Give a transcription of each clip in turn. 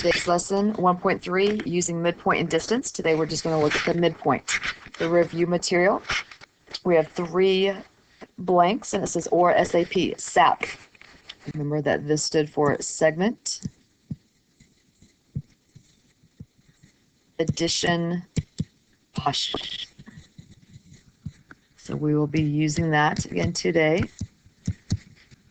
Today's lesson 1.3, using midpoint and distance. Today we're just going to look at the midpoint. The review material, we have 3 blanks and it says or SAP, SAP. Remember that this stood for segment, addition, postulate. So we will be using that again today.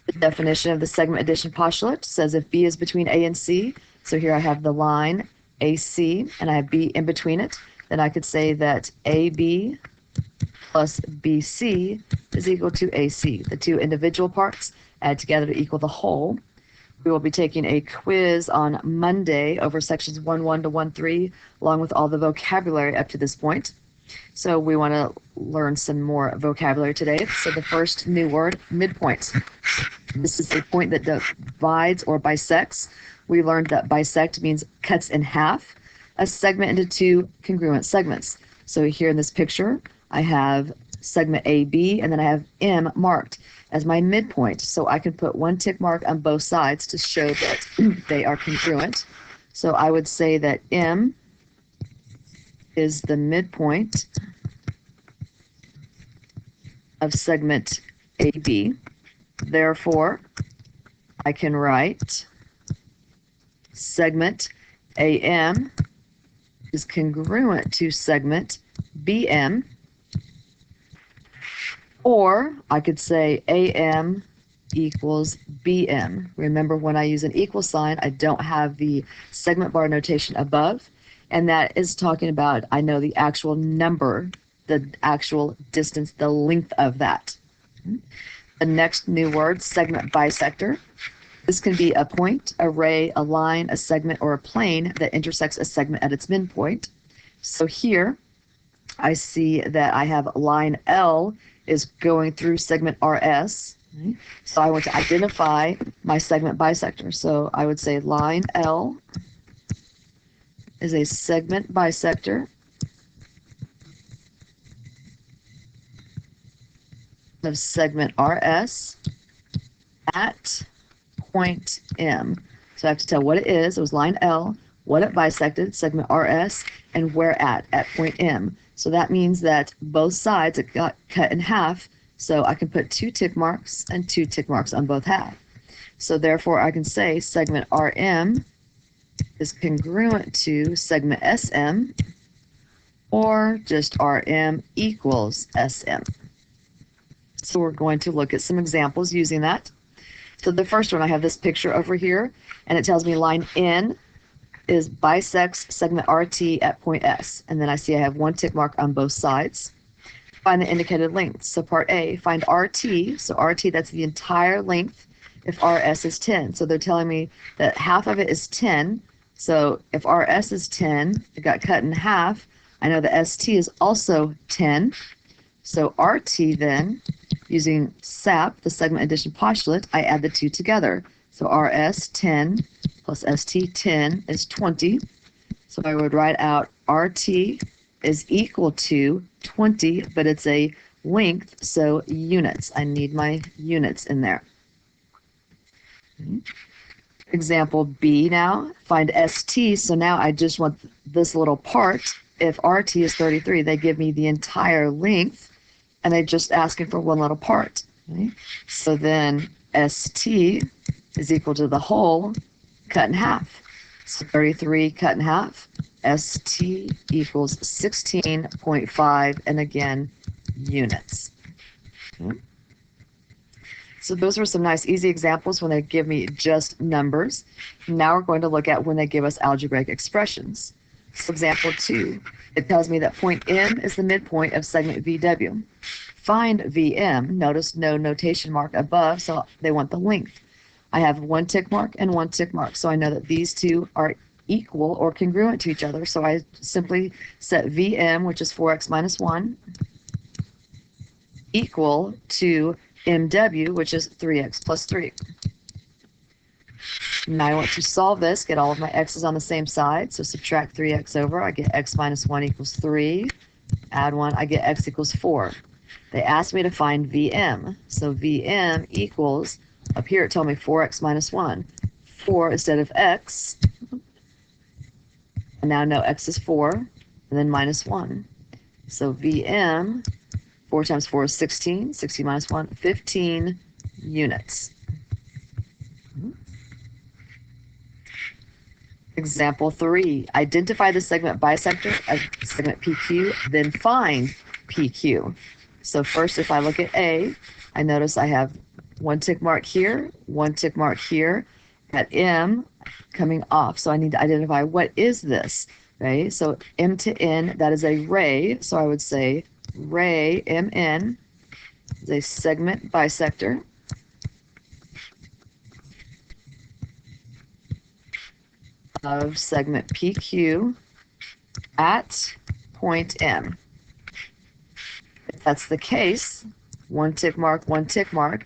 The definition of the segment addition postulate says if B is between A and C, so here I have the line AC and I have B in between it, then I could say that AB plus BC is equal to AC. The 2 individual parts add together to equal the whole. We will be taking a quiz on Monday over sections 1.1 to 1.3, along with all the vocabulary up to this point. So we want to learn some more vocabulary today. So the first new word, midpoint. This is a point that divides or bisects. We learned that bisect means cuts in half a segment into 2 congruent segments. So here in this picture, I have segment AB and then I have M marked as my midpoint. So I can put 1 tick mark on both sides to show that they are congruent. So I would say that M is the midpoint of segment AB. Therefore, I can write segment AM is congruent to segment BM, or I could say AM equals BM. Remember, when I use an equal sign, I don't have the segment bar notation above, and that is talking about, I know the actual number, the actual distance, the length of that. The next new word, segment bisector. This can be a point, a ray, a line, a segment, or a plane that intersects a segment at its midpoint. So here I see that I have line L is going through segment RS. So I want to identify my segment bisector. So I would say line L is a segment bisector of segment RS at point M. So I have to tell what it is. It was line L, what it bisected, segment RS, and where at point M. So that means that both sides it got cut in half. So I can put 2 tick marks and 2 tick marks on both halves. So therefore I can say segment RM is congruent to segment SM, or just RM equals SM. So we're going to look at some examples using that. So the first one, I have this picture over here, and it tells me line N is bisects segment RT at point S. And then I see I have 1 tick mark on both sides. Find the indicated length. So part A, find RT. So RT, that's the entire length if RS is 10. So they're telling me that half of it is 10. So if RS is 10, it got cut in half. I know the ST is also 10. So RT then, using SAP, the segment addition postulate, I add the 2 together. So RS 10 plus ST 10 is 20. So I would write out RT is equal to 20, but it's a length, so units. I need my units in there. Example B now, find ST. So now I just want this little part. If RT is 33, they give me the entire length, and they're just asking for 1 little part. Right? So then ST is equal to the whole cut in half. So 33 cut in half. ST equals 16.5, and again, units. Okay. So those were some nice easy examples when they give me just numbers. Now we're going to look at when they give us algebraic expressions. So example 2, it tells me that point M is the midpoint of segment VW. Find VM. Notice no notation mark above, so they want the length. I have 1 tick mark and 1 tick mark, so I know that these 2 are equal or congruent to each other. So I simply set VM, which is 4x minus 1, equal to MW, which is 3x plus 3. Now I want to solve this, get all of my x's on the same side. So subtract 3x over, I get x minus 1 equals 3. Add 1, I get x equals 4. They asked me to find VM. So VM equals, up here it told me 4x minus 1. 4 instead of x I now know x is 4, and then minus 1. So VM, 4 times 4 is 16, 16 minus 1, 15 units. Example 3, identify the segment bisector as segment PQ, then find PQ. So first, if I look at A, I notice I have one tick mark here, one tick mark here. At M, coming off, so I need to identify what is this, right? So M to N, that is a ray, so I would say ray MN is a segment bisector. Of segment PQ at point M. If that's the case, one tick mark,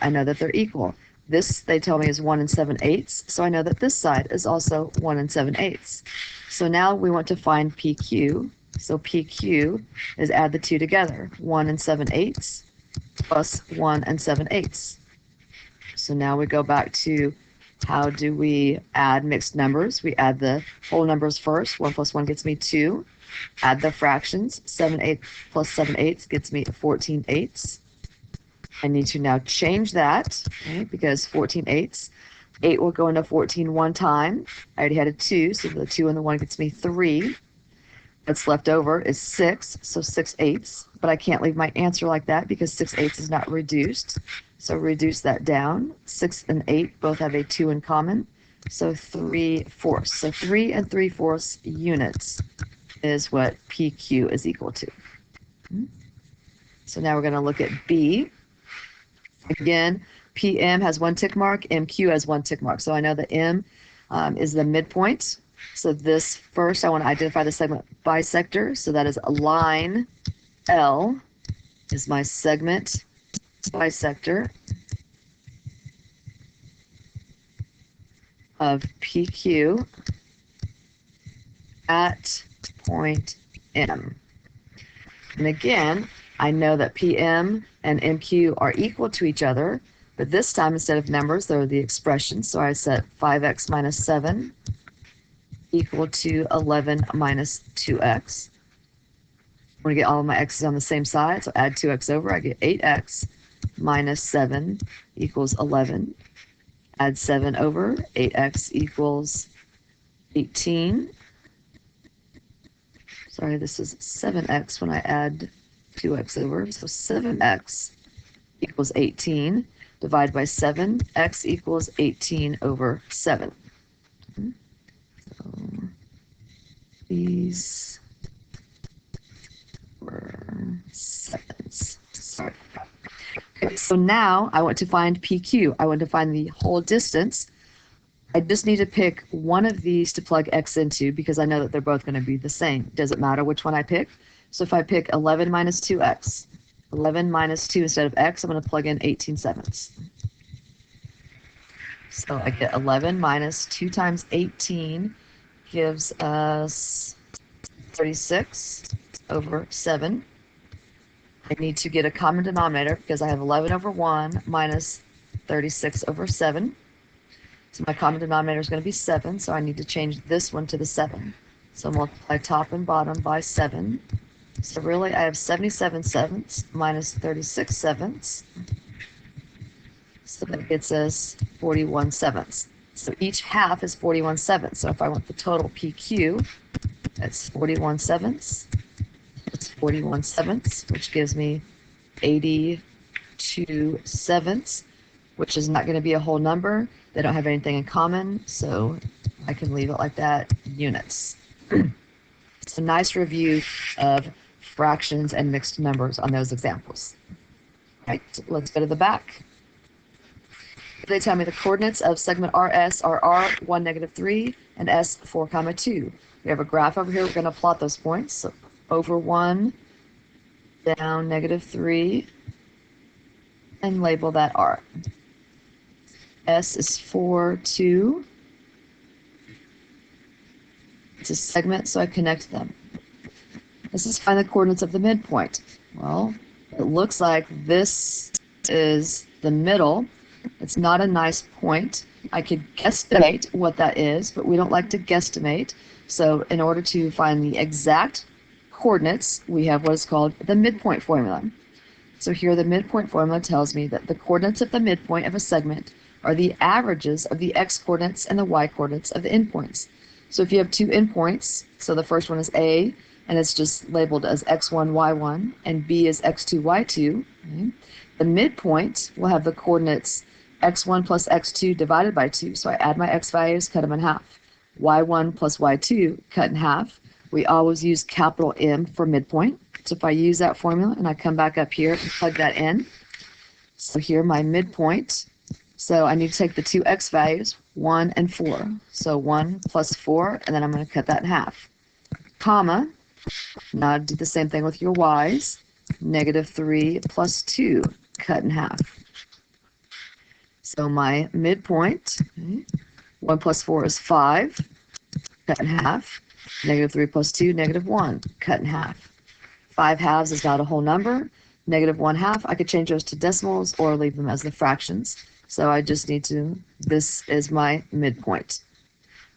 I know that they're equal. This, they tell me, is 1 7/8, so I know that this side is also 1 7/8. So now we want to find PQ. So PQ is add the two together, 1 7/8 plus 1 7/8. So now we go back to how do we add mixed numbers? We add the whole numbers first. 1 plus 1 gets me 2. Add the fractions. 7/8 plus 7/8 gets me 14/8. I need to now change that, okay, because 14/8. 8 will go into 14 one time. I already had a 2, so the 2 and the 1 gets me 3. What's left over is 6, so 6/8. But I can't leave my answer like that because 6/8 is not reduced. So reduce that down. 6 and 8 both have a 2 in common. So 3/4. So 3 3/4 units is what PQ is equal to. So now we're going to look at B. Again, PM has one tick mark, MQ has one tick mark. So I know that M is the midpoint. So this first, I want to identify the segment bisector. So that is a line L is my segment bisector of PQ at point M. And again, I know that PM and MQ are equal to each other, but this time instead of numbers, they're the expressions. So I set 5x minus 7 equal to 11 minus 2x. I want to get all of my x's on the same side, so add 2x over. I get 8x minus 7 equals 11. Add 7 over, 8x equals 18. Sorry, this is 7x when I add 2x over, so 7x equals 18. Divide by 7, x equals 18 over 7. So these were sevens. Sorry. Okay, so now I want to find PQ. I want to find the whole distance. I just need to pick one of these to plug x into because I know that they're both going to be the same. Doesn't matter which one I pick. So if I pick 11 minus 2x, 11 minus 2 instead of x, I'm going to plug in 18/7. So I get 11 minus 2 times 18 gives us 36 over 7. I need to get a common denominator because I have 11 over 1 minus 36 over 7. So my common denominator is going to be 7, so I need to change this one to the 7. So multiply top and bottom by 7. So really I have 77/7 minus 36/7. So that gets us 41/7. So each half is 41/7. So if I want the total PQ, that's 41/7. It's 41/7, which gives me 82/7, which is not going to be a whole number. They don't have anything in common, so I can leave it like that, units. It's a nice review of fractions and mixed numbers on those examples. All right, let's go to the back. They tell me the coordinates of segment RS are R1, -3, and S, 4, 2. We have a graph over here. We're going to plot those points. So over 1, down -3, and label that R. S is 4, 2. It's a segment, so I connect them. This is find the coordinates of the midpoint. Well, it looks like this is the middle. It's not a nice point I could guesstimate what that is, but we don't like to guesstimate. So in order to find the exact coordinates, we have what is called the midpoint formula. So here the midpoint formula tells me that the coordinates of the midpoint of a segment are the averages of the x-coordinates and the y-coordinates of the endpoints. So if you have two endpoints, so the first one is A, and it's just labeled as x1, y1, and B is x2, y2, okay? The midpoint will have the coordinates x1 plus x2 divided by 2. So I add my x values, cut them in half. y1 plus y2 cut in half. We always use capital M for midpoint. So if I use that formula and I come back up here and plug that in, so here my midpoint, so I need to take the two x values, 1 and 4. So 1 plus 4, and then I'm going to cut that in half. Comma, now do the same thing with your y's, -3 plus 2, cut in half. So my midpoint, okay, 1 plus 4 is 5, cut in half. -3 plus 2, -1, cut in half. 5 halves is not a whole number. -1/2, I could change those to decimals or leave them as the fractions. So I just need to, this is my midpoint.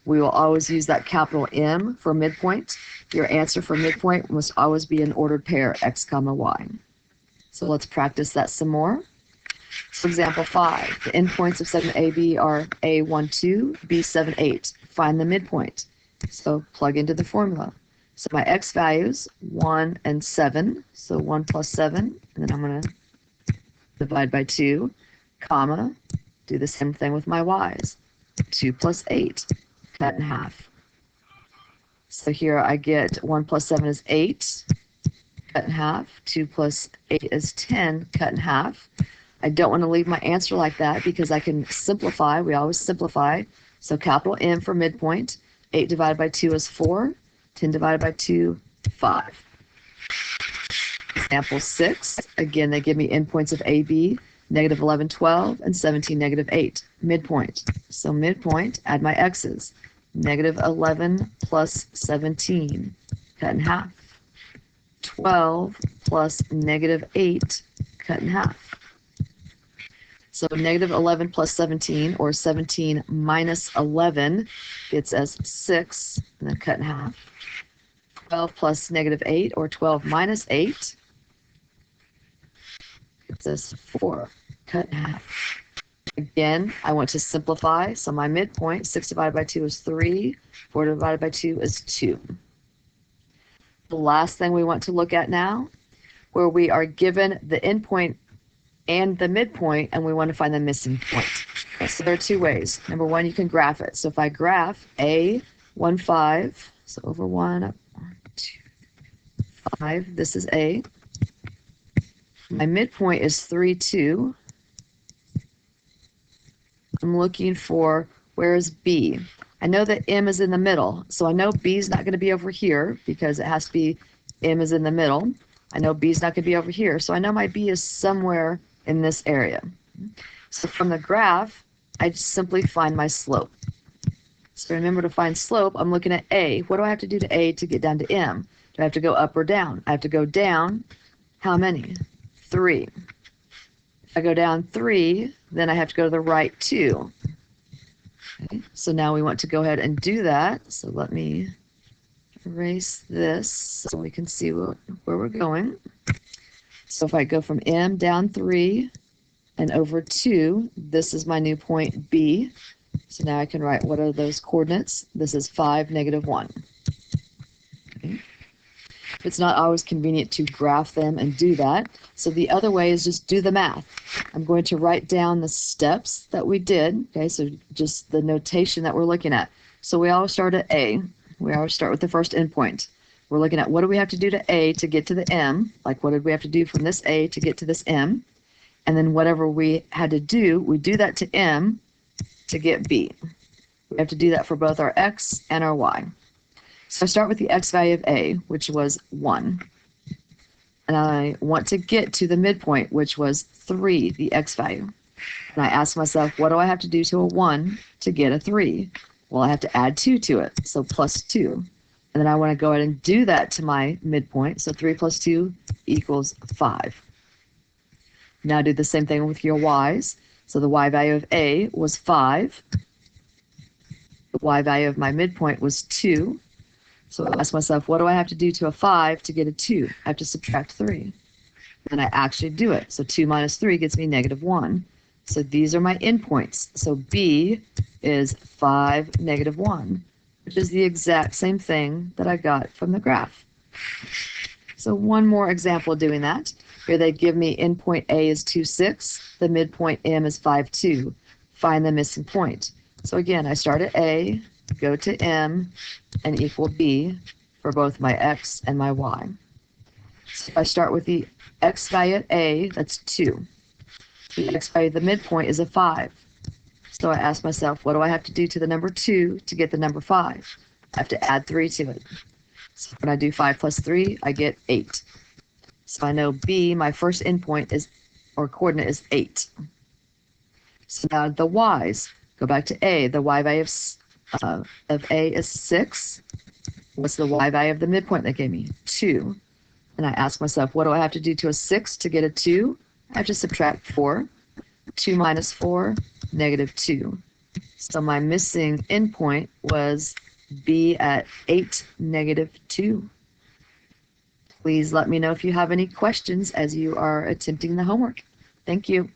We will always use that capital M for midpoint. Your answer for midpoint must always be an ordered pair, x comma y. So let's practice that some more. For example 5, the endpoints of segment AB are A12, B78. Find the midpoint. So plug into the formula. So my x values, 1 and 7. So 1 plus 7, and then I'm going to divide by 2, comma, do the same thing with my y's. 2 plus 8, cut in half. So here I get 1 plus 7 is 8, cut in half. 2 plus 8 is 10, cut in half. I don't want to leave my answer like that because I can simplify. We always simplify. So capital M for midpoint. 8 divided by 2 is 4. 10 divided by 2, 5. Example 6. Again, they give me endpoints of AB, -11, 12, and 17, -8. Midpoint. So midpoint, add my x's. -11 plus 17, cut in half. 12 plus -8, cut in half. So -11 plus 17, or 17 minus 11, gets us 6, and then cut in half. 12 plus -8, or 12 minus 8, gets us 4, cut in half. Again, I want to simplify, so my midpoint, 6 divided by 2 is 3, 4 divided by 2 is 2. The last thing we want to look at now, where we are given the endpoint and the midpoint, and we want to find the missing point. Okay, so there are two ways. Number one, you can graph it. So if I graph A15, so over 1, up 1, 2, 5, this is A. My midpoint is 3, 2. I'm looking for, where is B? I know that M is in the middle, so I know B is not going to be over here because it has to be M is in the middle. I know B is not going to be over here, so I know my B is somewhere in this area. So from the graph, I just simply find my slope. So remember, to find slope, I'm looking at A. What do I have to do to A to get down to M? Do I have to go up or down? I have to go down, how many? 3. If I go down 3, then I have to go to the right 2. Okay, so now we want to go ahead and do that. So let me erase this so we can see where we're going. So if I go from M down 3 and over 2, this is my new point B. So now I can write, what are those coordinates? This is 5, -1. Okay. It's not always convenient to graph them and do that. So the other way is just do the math. I'm going to write down the steps that we did. Okay, so just the notation that we're looking at. So we always start at A. We always start with the first endpoint. We're looking at, what do we have to do to A to get to the M? Like, what did we have to do from this A to get to this M? And then whatever we had to do, we do that to M to get B. We have to do that for both our X and our Y. So I start with the X value of A, which was 1. And I want to get to the midpoint, which was 3, the X value. And I ask myself, what do I have to do to a 1 to get a 3? Well, I have to add 2 to it, so plus 2. And then I want to go ahead and do that to my midpoint. So 3 plus 2 equals 5. Now do the same thing with your y's. So the y value of A was 5. The y value of my midpoint was 2. So I ask myself, what do I have to do to a 5 to get a 2? I have to subtract 3. And I actually do it. So 2 minus 3 gets me negative 1. So these are my endpoints. So B is 5, negative 1, which is the exact same thing that I got from the graph. So one more example of doing that. Here they give me endpoint A is 2, 6. The midpoint M is 5, 2. Find the missing point. So again, I start at A, go to M, and equal B for both my X and my Y. So if I start with the X value at A, that's 2. The X value of the midpoint is a 5. So I ask myself, what do I have to do to the number 2 to get the number 5? I have to add 3 to it. So when I do 5 plus 3, I get 8. So I know B, my first endpoint is, or coordinate is 8. So now the Y's, go back to A. The Y value of A is 6. What's the Y value of the midpoint they gave me? 2. And I ask myself, what do I have to do to a 6 to get a 2? I have to subtract 4. 2 minus 4, negative 2. So my missing endpoint was B at 8, negative 2. Please let me know if you have any questions as you are attempting the homework. Thank you.